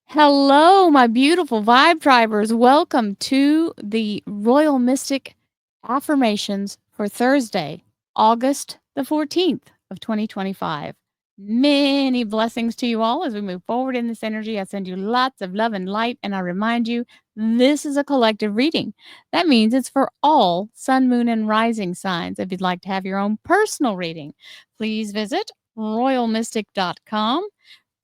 Hello, my beautiful vibe drivers. Welcome to the Royal Mystic Affirmations for Thursday, August the 14th of 2025. Many blessings to you all as we move forward in this energy. I send you lots of love and light, and I remind you this is a collective reading. That means it's for all sun, moon, and rising signs. If you'd like to have your own personal reading, please visit royalmystic.com.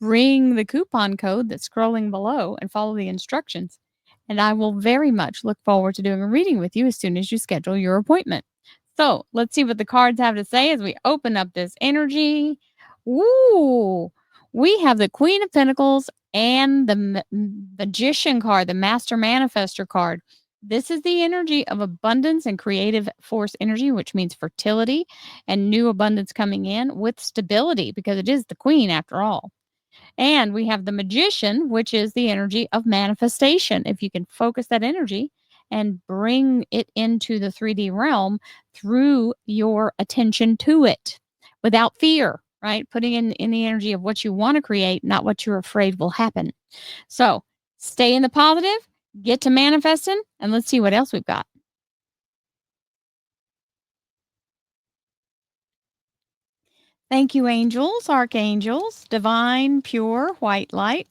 Bring the coupon code that's scrolling below and follow the instructions. And I will very much look forward to doing a reading with you as soon as you schedule your appointment. So let's see what the cards have to say as we open up this energy. Ooh, we have the Queen of Pentacles and the Magician card, the Master Manifester card. This is the energy of abundance and creative force energy, which means fertility and new abundance coming in with stability because it is the Queen after all. And we have the Magician, which is the energy of manifestation. If you can focus that energy and bring it into the 3D realm through your attention to it without fear, right? Putting in the energy of what you want to create, not what you're afraid will happen. So stay in the positive, get to manifesting, and let's see what else we've got. Thank you, angels, archangels, divine, pure, white light.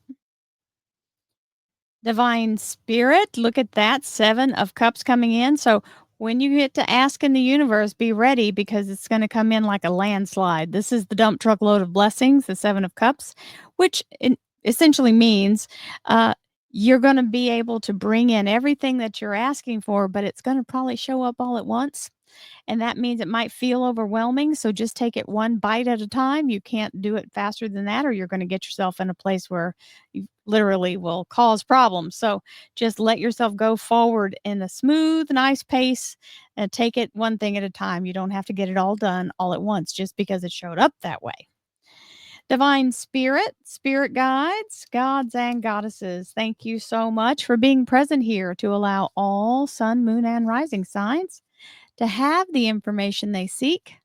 Divine Spirit, look at that, 7 of Cups coming in. So when you get to ask in the universe, be ready because it's going to come in like a landslide. This is the dump truck load of blessings, the 7 of Cups, which essentially means you're going to be able to bring in everything that you're asking for, but it's going to probably show up all at once. And that means it might feel overwhelming. So just take it one bite at a time. You can't do it faster than that, or you're going to get yourself in a place where you literally will cause problems. So just let yourself go forward in a smooth, nice pace and take it one thing at a time. You don't have to get it all done all at once just because it showed up that way. Divine Spirit, Spirit guides, gods, and goddesses, thank you so much for being present here to allow all sun, moon, and rising signs to have the information they seek,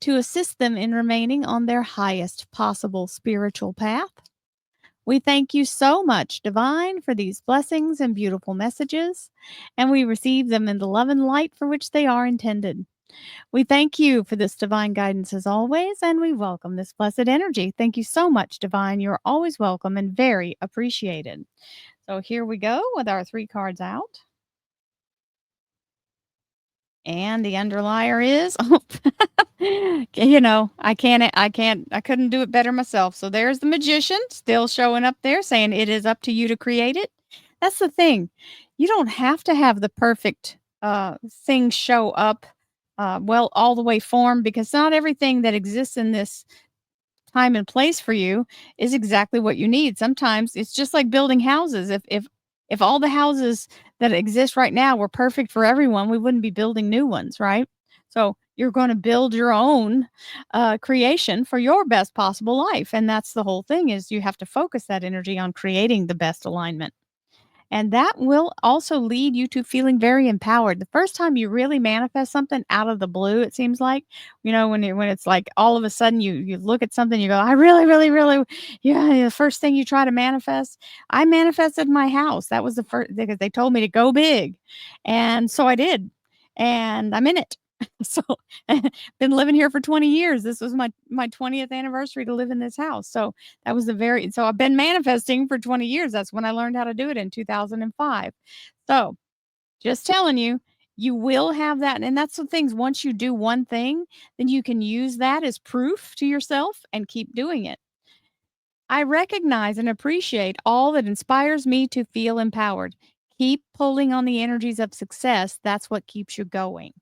to assist them in remaining on their highest possible spiritual path. We thank you so much, Divine, for these blessings and beautiful messages, and we receive them in the love and light for which they are intended. We thank you for this divine guidance as always, and we welcome this blessed energy. Thank you so much, Divine. You're always welcome and very appreciated. So here we go with our 3 cards out. And the underlier is I couldn't do it better myself. So there's the Magician still showing up there saying it is up to you to create it. That's the thing. You don't have to have the perfect thing show up well all the way formed because not everything that exists in this time and place for you is exactly what you need. Sometimes it's just like building houses. If all the houses that exist right now were perfect for everyone, we wouldn't be building new ones, right? So you're going to build your own creation for your best possible life, and that's the whole thing. Is you have to focus that energy on creating the best alignment. And that will also lead you to feeling very empowered. The first time you really manifest something out of the blue, it seems like, when it's like all of a sudden you look at something, you go, I really, really, really, yeah. The first thing you try to manifest, I manifested my house. That was the first because they told me to go big, and so I did, and I'm in it. So been living here for 20 years. This was my 20th anniversary to live in this house. So that was so I've been manifesting for 20 years. That's when I learned how to do it in 2005. So just telling you, you will have that. And that's the things. Once you do one thing, then you can use that as proof to yourself and keep doing it. I recognize and appreciate all that inspires me to feel empowered. Keep pulling on the energies of success. That's what keeps you going.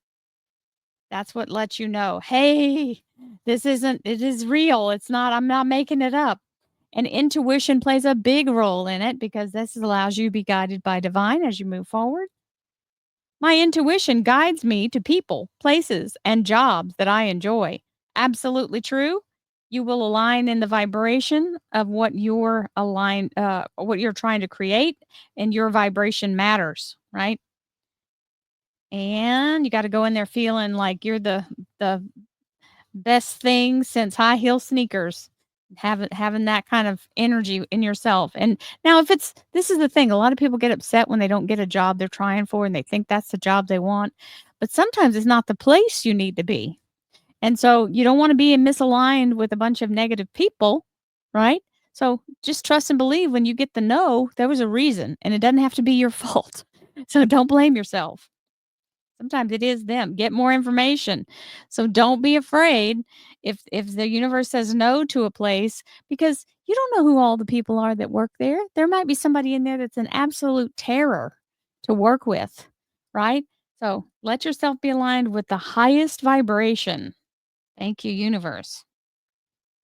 That's what lets you know, hey, it is real. I'm not making it up. And intuition plays a big role in it because this allows you to be guided by divine as you move forward. My intuition guides me to people, places, and jobs that I enjoy. Absolutely true. You will align in the vibration of what you're trying to create, and your vibration matters, right? And you got to go in there feeling like you're the best thing since high heel sneakers. Having that kind of energy in yourself. And now if it's this is the thing, a lot of people get upset when they don't get a job they're trying for and they think that's the job they want. But sometimes it's not the place you need to be. And so you don't want to be misaligned with a bunch of negative people, right? So just trust and believe when you get the no, there was a reason and it doesn't have to be your fault. So don't blame yourself. Sometimes it is them. Get more information. So don't be afraid if the universe says no to a place because you don't know who all the people are that work there. There might be somebody in there that's an absolute terror to work with, right? So let yourself be aligned with the highest vibration. Thank you, universe.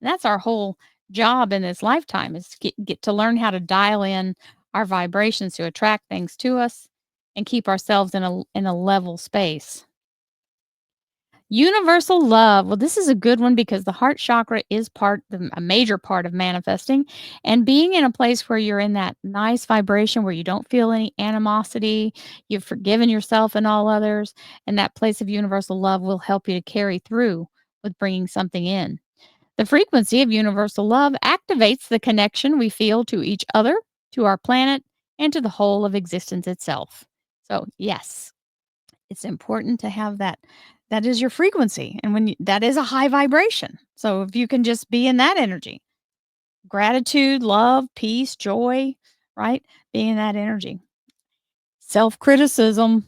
That's our whole job in this lifetime is to get to learn how to dial in our vibrations to attract things to us and keep ourselves in a level space. Universal love. Well, this is a good one because the heart chakra is a major part of manifesting, and being in a place where you're in that nice vibration where you don't feel any animosity, you've forgiven yourself and all others, and that place of universal love will help you to carry through with bringing something in. The frequency of universal love activates the connection we feel to each other, to our planet, and to the whole of existence itself. So, yes, it's important to have that. That is your frequency. And that is a high vibration. So, if you can just be in that energy, gratitude, love, peace, joy, right? Being in that energy. Self criticism.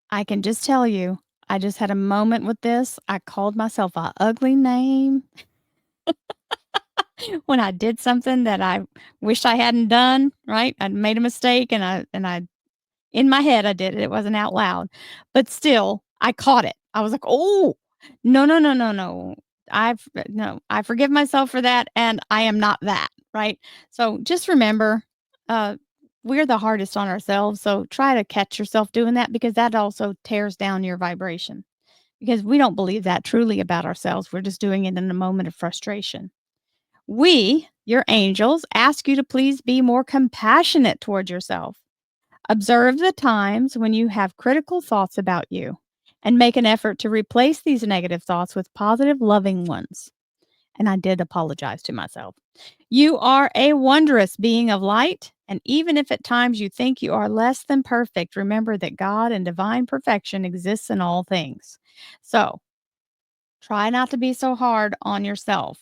I can just tell you, I just had a moment with this. I called myself a ugly name when I did something that I wished I hadn't done, right? I made a mistake and I in my head I did it. It wasn't out loud. But still, I caught it. I was like, "Oh, no, no, no, no, no. No, I forgive myself for that and I am not that." Right? So just remember, uh we're the hardest on ourselves. So try to catch yourself doing that because that also tears down your vibration. Because we don't believe that truly about ourselves. We're just doing it in a moment of frustration. We, your angels, ask you to please be more compassionate toward yourself. Observe the times when you have critical thoughts about you and make an effort to replace these negative thoughts with positive, loving ones. And I did apologize to myself. You are a wondrous being of light. And even if at times you think you are less than perfect, remember that God and divine perfection exists in all things. So try not to be so hard on yourself.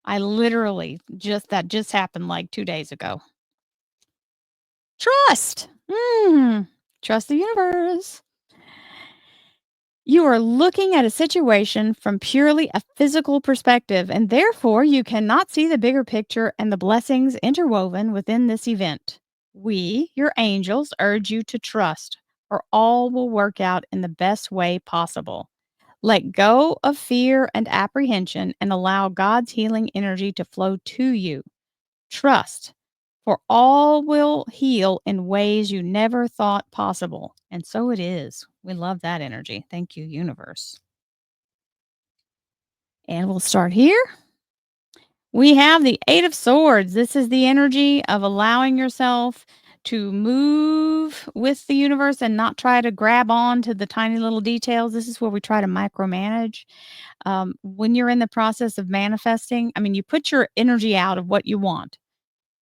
I literally that just happened like 2 days ago. Trust. Trust the universe. You are looking at a situation from purely a physical perspective, and therefore you cannot see the bigger picture and the blessings interwoven within this event. We, your angels, urge you to trust, or all will work out in the best way possible. Let go of fear and apprehension and allow God's healing energy to flow to you. Trust, for all will heal in ways you never thought possible. And so it is. We love that energy. Thank you, universe. And we'll start here. We have the Eight of Swords. This is the energy of allowing yourself to move with the universe and not try to grab on to the tiny little details. This is where we try to micromanage. When you're in the process of manifesting, I mean, you put your energy out of what you want.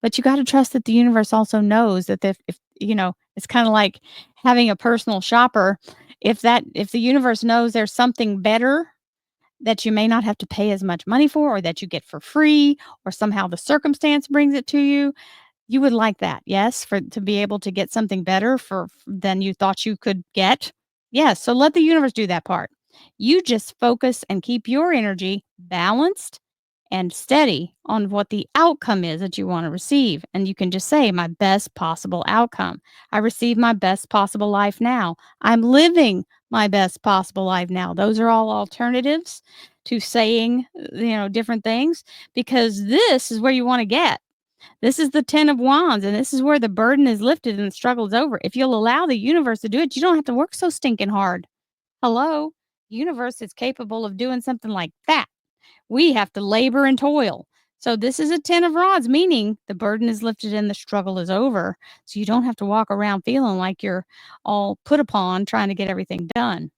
But you gotta trust that the universe also knows that if it's kinda like having a personal shopper. If the universe knows there's something better that you may not have to pay as much money for or that you get for free or somehow the circumstance brings it to you, you would like that, yes? For to be able to get something better than you thought you could get? Yes, so let the universe do that part. You just focus and keep your energy balanced and steady on what the outcome is that you want to receive. And you can just say, my best possible outcome. I receive my best possible life now. I'm living my best possible life now. Those are all alternatives to saying, different things because this is where you want to get. This is the 10 of wands, and this is where the burden is lifted and the struggle is over. If you'll allow the universe to do it, you don't have to work so stinking hard. Hello? The universe is capable of doing something like that. We have to labor and toil. So this is a 10 of rods, meaning the burden is lifted and the struggle is over. So you don't have to walk around feeling like you're all put upon trying to get everything done.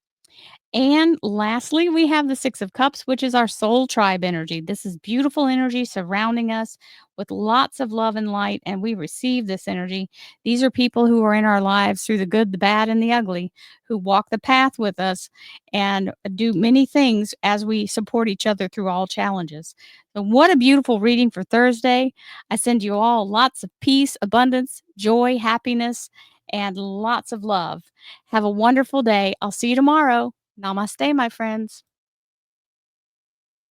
And lastly, we have the 6 of Cups, which is our soul tribe energy. This is beautiful energy surrounding us with lots of love and light, and we receive this energy. These are people who are in our lives through the good, the bad, and the ugly, who walk the path with us and do many things as we support each other through all challenges. So, what a beautiful reading for Thursday. I send you all lots of peace, abundance, joy, happiness, and lots of love. Have a wonderful day. I'll see you tomorrow. Namaste, my friends.